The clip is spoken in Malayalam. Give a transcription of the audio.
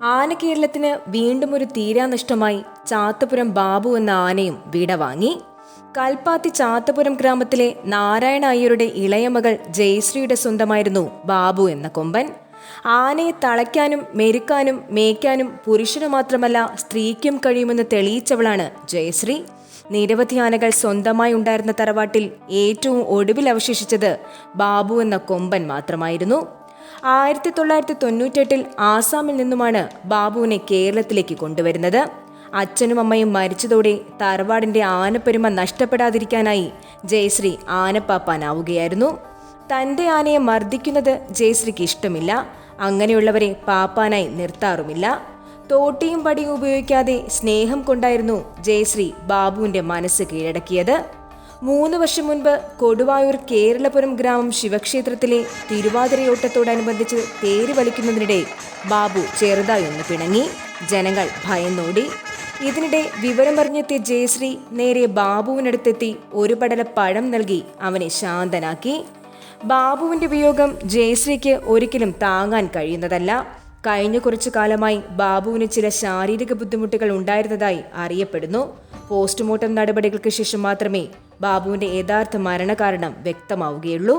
ആനക്കേരളത്തിന് വീണ്ടും ഒരു തീരാനഷ്ടമായി ചാത്തപുരം ബാബു എന്ന ആനയും വിടവാങ്ങി. കൽപ്പാത്തി ചാത്തപുരം ഗ്രാമത്തിലെ നാരായണ അയ്യരുടെ ഇളയ മകൾ ജയശ്രീയുടെ സ്വന്തമായിരുന്നു ബാബു എന്ന കൊമ്പൻ. ആനയെ തളയ്ക്കാനും മെരുക്കാനും മേയ്ക്കാനും പുരുഷന് മാത്രമല്ല സ്ത്രീക്കും കഴിയുമെന്ന് തെളിയിച്ചവളാണ് ജയശ്രീ. നിരവധി ആനകൾ സ്വന്തമായി ഉണ്ടായിരുന്ന തറവാട്ടിൽ ഏറ്റവും ഒടുവിൽ അവശേഷിച്ചത് ബാബു എന്ന കൊമ്പൻ മാത്രമായിരുന്നു. 1998 ആസാമിൽ നിന്നുമാണ് ബാബുവിനെ കേരളത്തിലേക്ക് കൊണ്ടുവരുന്നത്. അച്ഛനും അമ്മയും മരിച്ചതോടെ തറവാടിന്റെ ആനപ്പെരുമ നഷ്ടപ്പെടാതിരിക്കാനായി ജയശ്രീ ആനപ്പാപ്പാനാവുകയായിരുന്നു. തന്റെ ആനയെ മർദ്ദിക്കുന്നത് ജയശ്രീക്ക് ഇഷ്ടമില്ല. അങ്ങനെയുള്ളവരെ പാപ്പാനായി നിർത്താറുമില്ല. തോട്ടിയും പടിയും ഉപയോഗിക്കാതെ സ്നേഹം കൊണ്ടായിരുന്നു ജയശ്രീ ബാബുവിന്റെ മനസ്സ് കീഴടക്കിയത്. 3 വർഷം മുൻപ് കൊടുവായൂർ കേരളപുരം ഗ്രാമം ശിവക്ഷേത്രത്തിലെ തിരുവാതിരയോട്ടത്തോടനുബന്ധിച്ച് തേര് വലിക്കുന്നതിനിടെ ബാബു ചെറുതായി ഒന്ന് പിണങ്ങി. ജനങ്ങൾ ഭയന്നോടി. ഇതിനിടെ വിവരമറിഞ്ഞെത്തിയ ജയശ്രീ നേരെ ബാബുവിനടുത്തെത്തി ഒരു പടല പഴം നൽകി അവനെ ശാന്തനാക്കി. ബാബുവിന്റെ വിയോഗം ജയശ്രീക്ക് ഒരിക്കലും താങ്ങാൻ കഴിയുന്നതല്ല. കഴിഞ്ഞ കുറച്ചു കാലമായി ബാബുവിന് ചില ശാരീരിക ബുദ്ധിമുട്ടുകൾ ഉണ്ടായിരുന്നതായി അറിയപ്പെടുന്നു. പോസ്റ്റ്മോർട്ടം നടപടികൾക്ക് ശേഷം മാത്രമേ ബാബുവിന്റെ യഥാർത്ഥ മരണകാരണം വ്യക്തമാവുകയുള്ളൂ.